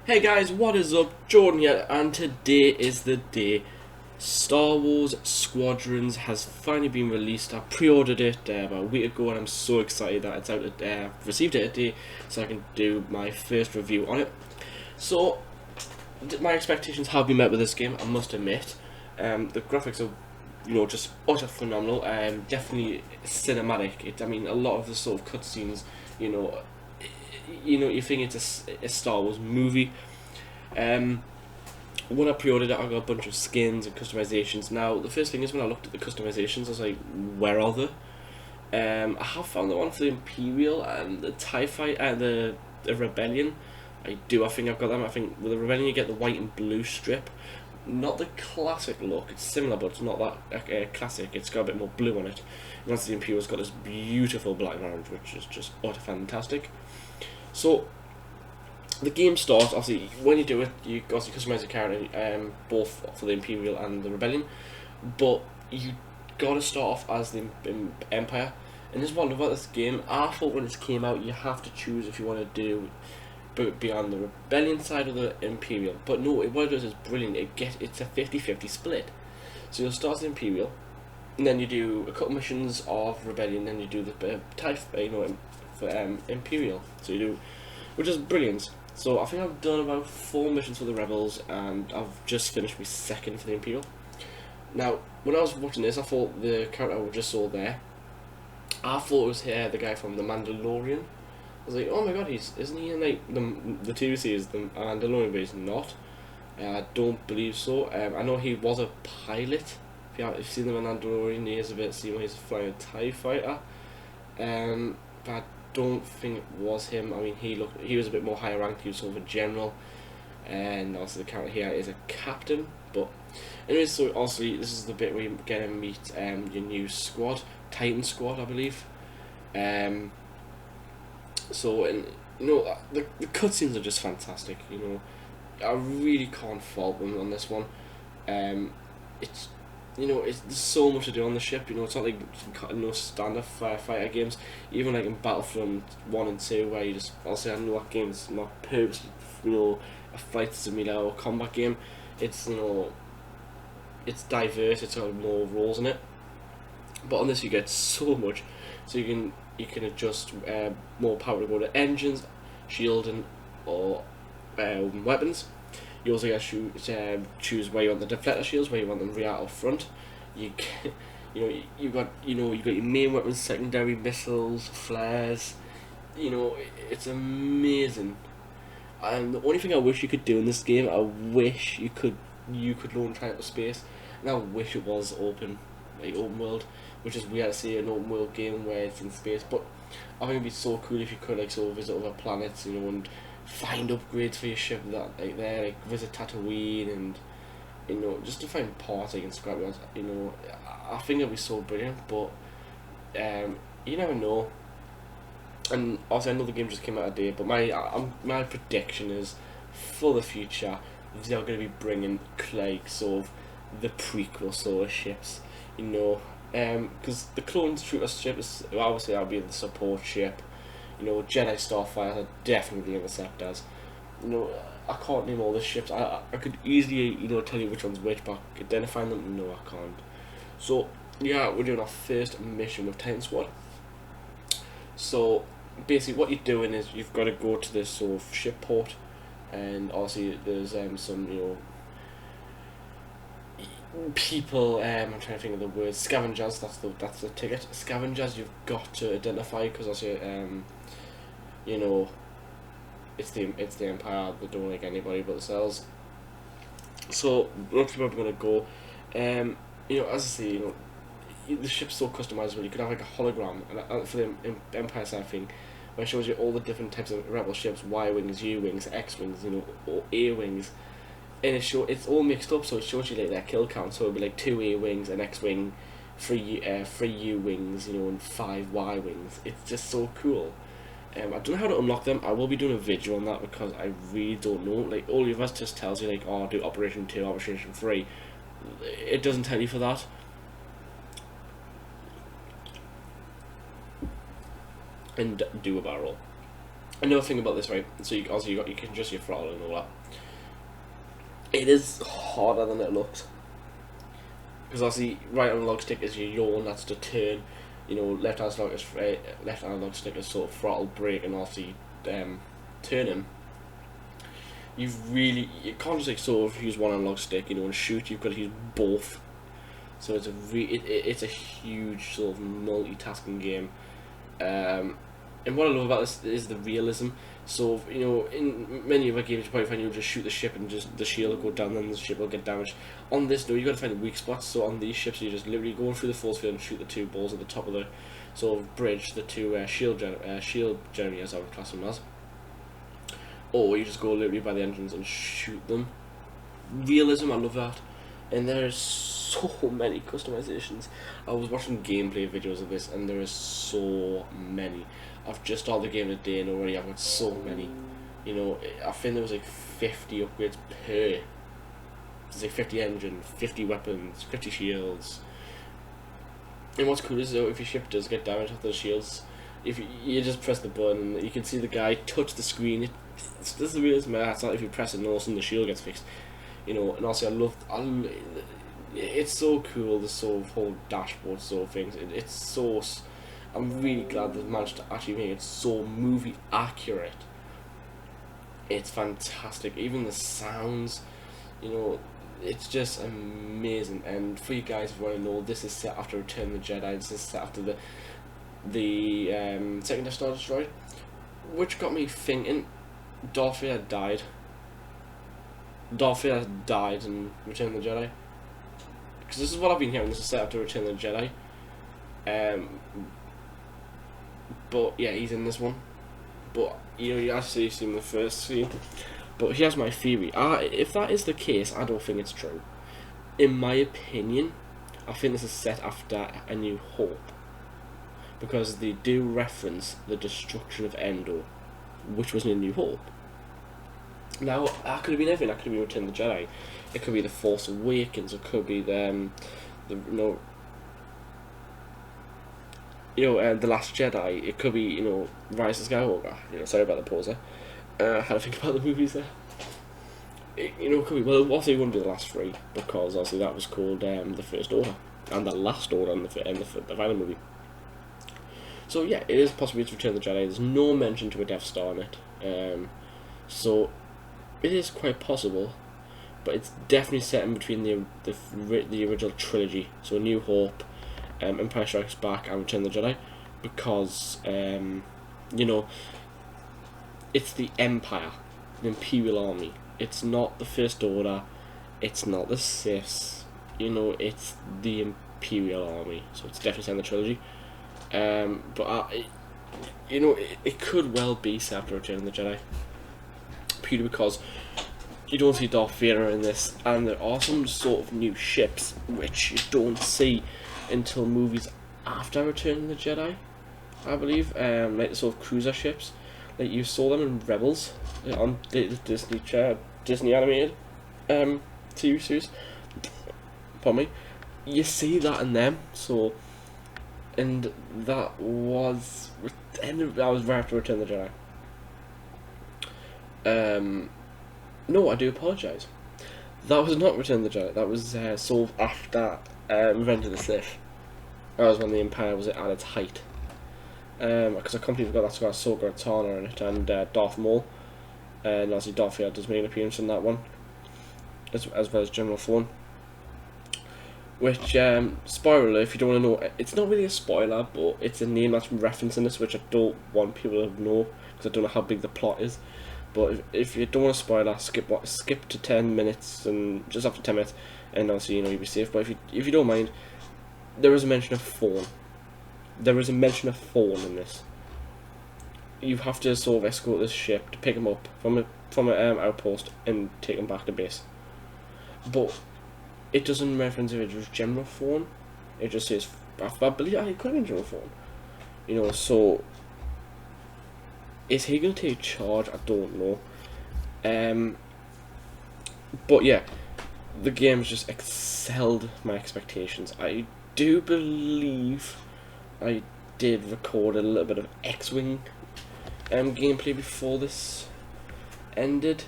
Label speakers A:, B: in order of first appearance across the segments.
A: Hey guys, what is up? Jordan here, and today is the day. Star Wars Squadrons has finally been released. I pre-ordered it about a week ago, and I'm so excited that it's out. Received it today, so I can do my first review on it. So, my expectations have been met with this game. I must admit, the graphics are, just utter phenomenal. Definitely cinematic. I mean, a lot of the sort of cutscenes, you know, you think it's a Star Wars movie. Um, when I pre-ordered it, I got a bunch of skins and customizations. Now, the first thing is when I looked at the customizations, I was like, where are they? I have found the one for the Imperial and the TIE Fighter and the Rebellion. I think I've got them. I think with the Rebellion you get the white and blue strip. Not the classic look, it's similar, but it's not that classic. It's got a bit more blue on it. And that's the Imperial's got this beautiful black and orange, which is just utter fantastic. So, the game starts, obviously, when you do it, you obviously customize your character, both for the Imperial and the Rebellion, but you gotta start off as the Empire. And this is what about this game. I thought when this came out, you have to choose if you want to do be on the Rebellion side or the Imperial. But no, what it does is brilliant. It's a 50-50 split. So you'll start as the Imperial, and then you do a couple missions of Rebellion, then you do the TIE, for Imperial. So you do, which is brilliant. So I think I've done about 4 missions for the Rebels, and I've just finished my second for the Imperial. Now, when I was watching this, I thought the character I just saw there, I thought it was the guy from The Mandalorian. I was like, oh my god, isn't he in like the TV series The Mandalorian, but he's not. I don't believe so. I know he was a pilot. If you've seen The Mandalorian, he is a bit seen when he's flying a TIE fighter. But I don't think it was him. I mean, he was a bit more higher ranked. He was sort of a general, and also the character here is a captain. But anyways, so obviously this is the bit where you get to meet your new squad, Titan Squad, I believe. So, and the cutscenes are just fantastic. I really can't fault them on this one. It's there's so much to do on the ship. It's not like standard firefighter games. Even like in Battlefront 1 and 2, where you just obviously I know that game's not purposely a fight simulator or combat game. It's it's diverse. It's got more roles in it. But on this you get so much, so you can adjust more power to go to engines, shielding, or weapons. You also get to choose where you want the deflector shields, where you want them rear or front. You got your main weapons, secondary missiles, flares. It's amazing. And the only thing I wish you could do in this game, I wish you could launch out of space, and I wish it was open world, which is weird to see an open world game where it's in space. But I think it'd be so cool if you could visit other planets, and find upgrades for your ship visit Tatooine, and just to find parts like in scrapyards. I think it'd be so brilliant, but you never know. And also, I know the game just came out today, but my prediction is for the future they're going to be bringing sort of the prequel sort of ships, because the clone trooper ship is obviously that'll be the support ship. Jedi Starfighters are definitely interceptors. I can't name all the ships. I could easily tell you which one's which, but identifying them, no, I can't. So yeah, we're doing our first mission with Titan Squad. So basically, what you're doing is you've got to go to this sort of ship port, and obviously there's some people. I'm trying to think of the word. Scavengers. That's the ticket. Scavengers. You've got to identify, because obviously it's the Empire. They don't like anybody but themselves. So lots of people are gonna go. As I say, the ship's so customizable. You could have like a hologram, and for the Empire side thing, where it shows you all the different types of rebel ships: Y wings, U wings, X wings, or A wings, and it's all mixed up. So it shows you like their kill count. So it'll be like 2 A wings, an X wing, 3 U wings, and 5 Y wings. It's just so cool. I don't know how to unlock them. I will be doing a video on that, because I really don't know. Like, all of us just tells you do Operation 2, Operation 3. It doesn't tell you for that. And do a barrel. Another thing about this, right? So you can adjust your throttle and all that. It is harder than it looks, because obviously right analog stick is your yaw, and that's to turn. You know, left analog stick is sort of throttle, brake, and obviously turning. You can't just like sort of use one analog stick, you know, and shoot. You've got to use both. So it's it's a huge sort of multitasking game. And what I love about this is the realism. So, you know, in many other games you probably find you'll just shoot the ship and just the shield will go down and the ship will get damaged. On this, though, you got to find the weak spots. So on these ships, you're just literally going through the force field and shoot the two balls at the top of the sort of bridge, the two shield generators, I would class them as. Or you just go literally by the engines and shoot them. Realism, I love that. And there's so many customizations. I was watching gameplay videos of this, and there is so many. I've just started the game today, and already I've got so many. You know, I think there was like 50 upgrades per. There's like 50 engine, 50 weapons, 50 shields. And what's cool is though, if your ship does get damaged after the shields, if you just press the button, and you can see the guy touch the screen. This is the realism. It's not if you press it, and all of a sudden the shield gets fixed. You know, and also it's so cool, the sort of whole dashboard sort of things. It's so. I'm really glad they've managed to actually make it so movie accurate. It's fantastic. Even the sounds, you know, it's just amazing. And for you guys who want to know, this is set after Return of the Jedi. This is set after the second Death Star destroyed, which got me thinking. Darth Vader died. Darth Vader died in Return of the Jedi. Because this is what I've been hearing. This is set after Return of the Jedi. But yeah, he's in this one. But you know, you actually see him in the first scene. But here's my theory. If that is the case, I don't think it's true. In my opinion, I think this is set after A New Hope, because they do reference the destruction of Endor, which was in A New Hope. Now, that could have been everything. That could have been Return of the Jedi. It could be The Force Awakens. It could be the The Last Jedi. It could be, you know, Rise of Skywalker. You know, sorry about the pause there. How to think about the movies there. It could be. Well, obviously it wouldn't be the last three, because obviously that was called the First Order, and the Last Order in the final movie. So yeah, it is possible to Return of the Jedi. There's no mention to a Death Star in it. So it is quite possible, but it's definitely set in between the original trilogy. So A New Hope, Empire Strikes Back, and Return of the Jedi, because you know, it's the Empire, the Imperial Army. It's not the First Order. It's not the Siths. You know, it's the Imperial Army. So it's definitely set in the trilogy. But you know, it could well be set after Return of the Jedi, purely because you don't see Darth Vader in this, and there are some sort of new ships which you don't see until movies after Return of the Jedi, I believe. Like the sort of cruiser ships, like you saw them in Rebels on the Disney animated TV series. Pardon me. You see that in them. So, and that was right after Return of the Jedi. No, I do apologise. That was not Return of the Jedi. That was solved after Revenge of the Sith. That was when the Empire was at its height. Because I completely forgot that's got Ahsoka Tano in it, and Darth Maul. And obviously Darth Vader does make an appearance in that one, as well as General Thrawn. Which, spoiler alert, if you don't want to know, it's not really a spoiler, but it's a name that's referencing this, which I don't want people to know, because I don't know how big the plot is. But if you don't want to spoil that, skip to 10 minutes, and just after 10 minutes, and obviously, you know, you'll be safe. But if you don't mind, there is a mention of Thrawn. There is a mention of Thrawn in this. You have to sort of escort this ship to pick him up from an outpost and take him back to base. But it doesn't reference if it was General Thrawn. It just says, I believe it could have been General Thrawn. You know, so is he going to take charge? I don't know. But yeah, the game's just excelled my expectations. I do believe I did record a little bit of X-Wing gameplay before this ended,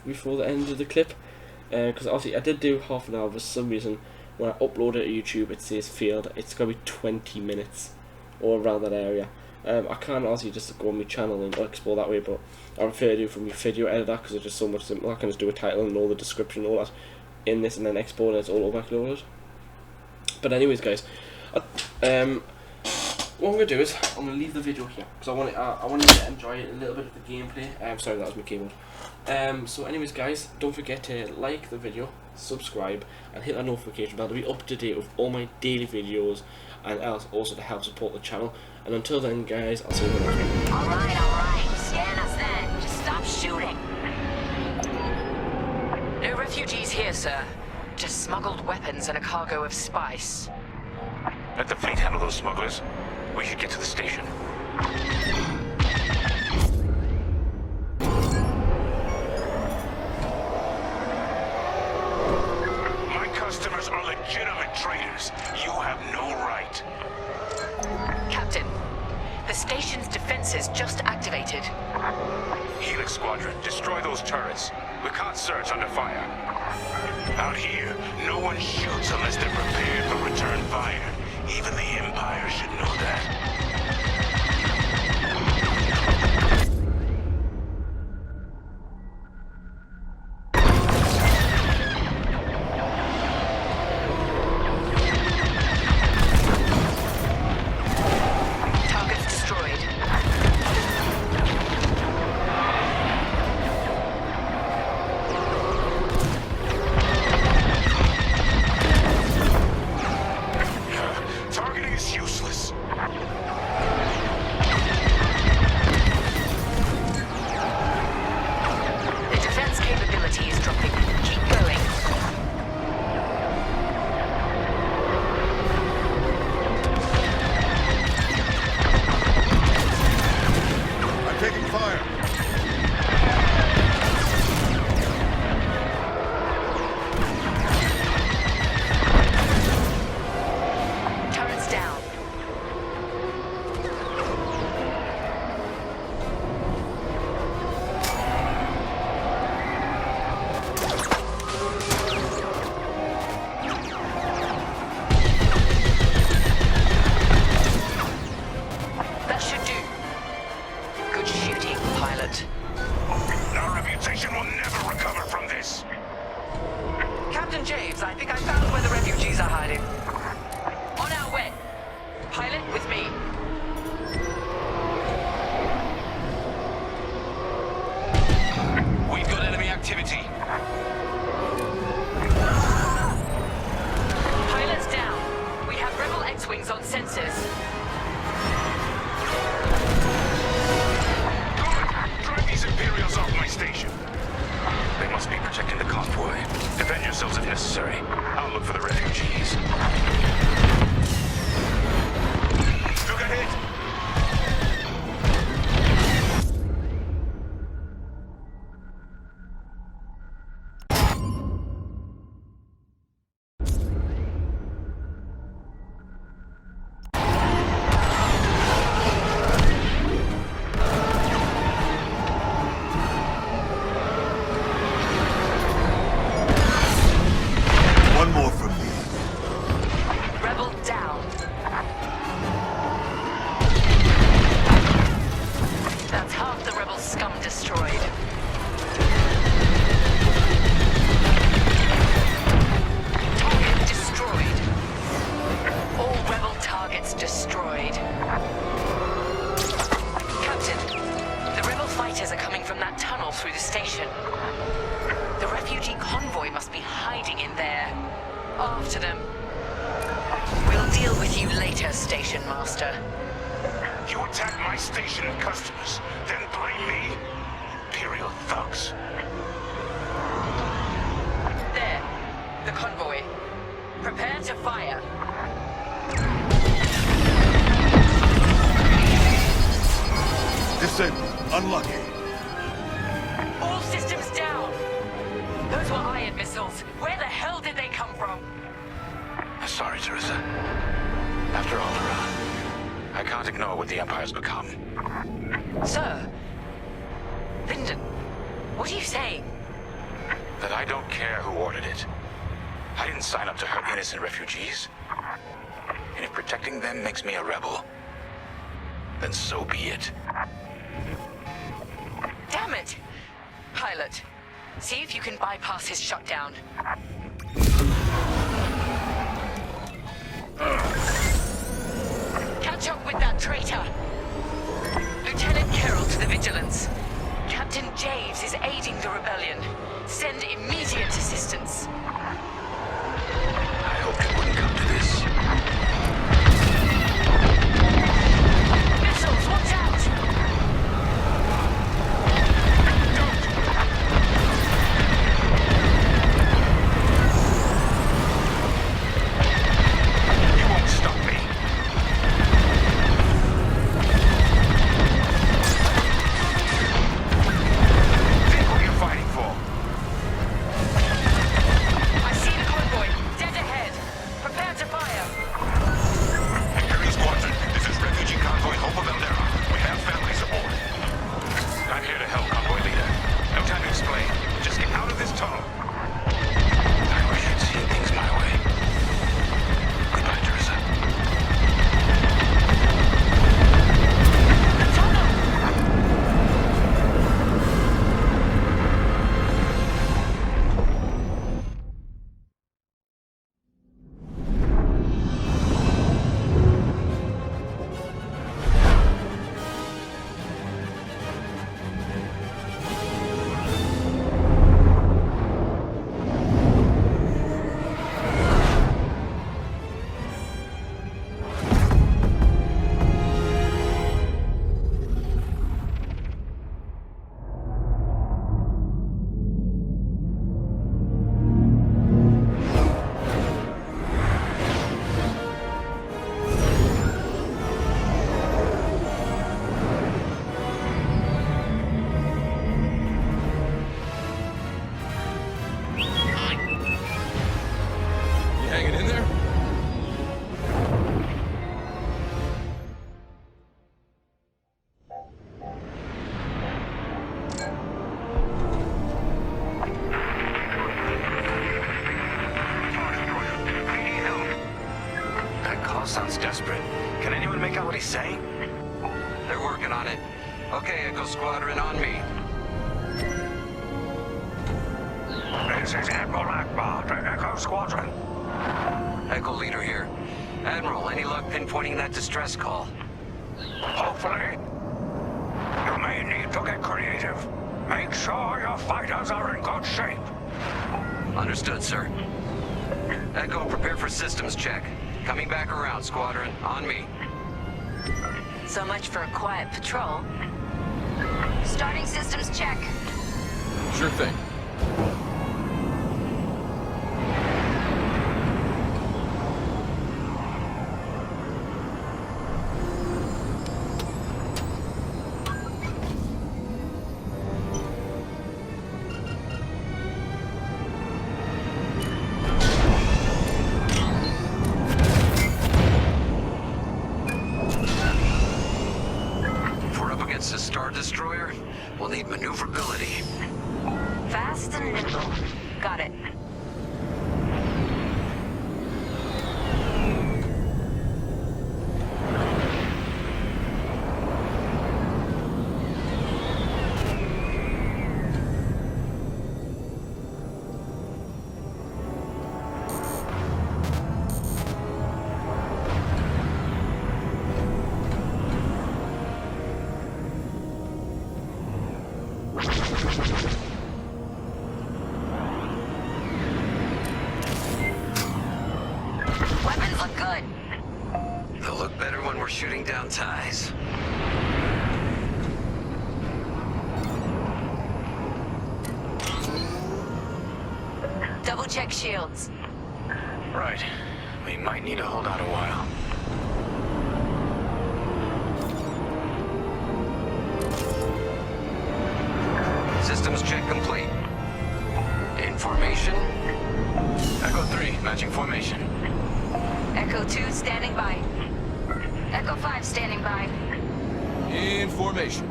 A: before the end of the clip, because obviously I did do half an hour. For some reason, when I upload it to YouTube, it says failed. It's gonna be 20 minutes or around that area. I can't obviously just go on my channel and explore that way, but I prefer to do it from my video editor because it's just so much simpler. I can just do a title and all the description and all that in this, and then export it. It's all overloaded. But anyways, guys, what I'm gonna do is I'm gonna leave the video here because I want you to enjoy a little bit of the gameplay. Sorry, that was my keyboard. So anyways, guys, don't forget to like the video, subscribe, and hit that notification bell to be up to date with all my daily videos, and also to help support the channel. And until then, guys, I'll see you in the next one.
B: Alright, scan us then. Just stop shooting.
C: No refugees here, sir. Just smuggled weapons and a cargo of spice.
D: Let the fleet handle those smugglers. We should get to the station. My customers are legitimate traders. You have no right.
C: Captain, the station's defenses just activated.
D: Helix Squadron, destroy those turrets. We can't search under fire. Out here, no one shoots unless they're prepared for return fire. Even the Empire should know that.
C: Targets destroyed.
D: Targeting is useless.
C: The defense capability is dropping. Keep going.
E: I'm taking fire.
C: Turrets down. That should do. Good shooting, pilot.
D: Our reputation will never recover from this.
C: Captain James, I think I found where the refugees are hiding. On our way. Pilot, with me.
D: We've got enemy activity.
C: Pilots down. We have rebel X-Wings on sensors.
D: Good! Drive these Imperials off my station. They must be protecting the convoy. Defend yourselves if necessary. I'll look for the refugees. Look ahead!
E: One more from me.
C: Rebel down. That's half the rebel scum destroyed. Target destroyed. All rebel targets destroyed. Captain, the rebel fighters are coming from that tunnel through the station. The refugee convoy must be hiding in there. After them. We'll deal with you later, Station Master.
D: You attack my station and customers, then blame me? Imperial thugs.
C: There. The convoy. Prepare to fire.
E: Disabled. Unlucky.
C: All systems down. Those were iron missiles. Where the hell did they come from?
D: Sorry, Teresa. After all, I can't ignore what the Empire's become.
C: Sir? Lyndon, what are you saying?
D: That I don't care who ordered it. I didn't sign up to hurt innocent refugees. And if protecting them makes me a rebel, then so be it.
C: Damn it! Pilot, see if you can bypass his shutdown. Catch up with that traitor! Lieutenant Carroll to the Vigilance. Captain Javes is aiding the rebellion. Send immediate assistance.
D: I hoped it wouldn't come to this.
C: Missiles, watch out!
D: You won't stop me. Think what you're fighting for.
C: I see the convoy. Dead ahead. Prepare to fire.
D: Imperial Squadron, this is refugee convoy Hope of Eldera. We have families aboard. I'm here to help, convoy leader. No time to explain. Just get out of this tunnel. I wish you'd seen things my way. Goodbye, Teresa.
C: The tunnel!
F: You hanging in there?
D: That call sounds desperate. Can anyone make out what he's saying?
G: They're working on it. Okay, Echo Squadron, on me.
D: This is Admiral Akbar to Echo Squadron.
G: Echo Leader here. Admiral, any luck pinpointing that distress call?
D: Hopefully. You may need to get creative. Make sure your fighters are in good shape.
G: Understood, sir. Echo, prepare for systems check. Coming back around, Squadron. On me.
B: So much for a quiet patrol. Starting systems check.
F: Sure thing.
G: If we're up against a Star Destroyer, we'll need maneuverability.
B: Fast and nimble. Got it. Weapons look good.
G: They'll look better when we're shooting down ties.
B: Double check shields.
D: Right. We might need to hold out a while.
G: Systems check complete. In formation.
D: Echo 3, matching formation.
B: Echo 2 standing by. Echo 5 standing by.
F: In formation.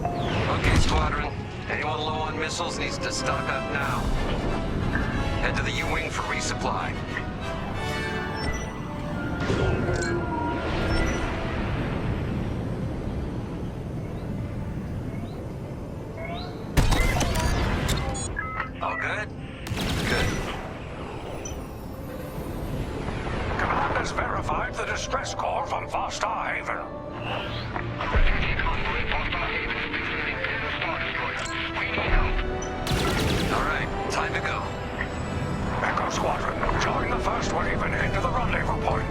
G: Okay, Squadron. Anyone low on missiles needs to stock up now. Head to the U-Wing for resupply. All good? Good.
D: Command has verified the distress call from Vostar Haven.
G: All right, time to go.
D: Echo Squadron, join the first wave and head to the rendezvous point.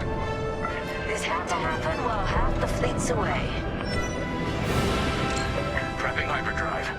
B: This had to happen while half the fleet's away.
D: Prepping hyperdrive.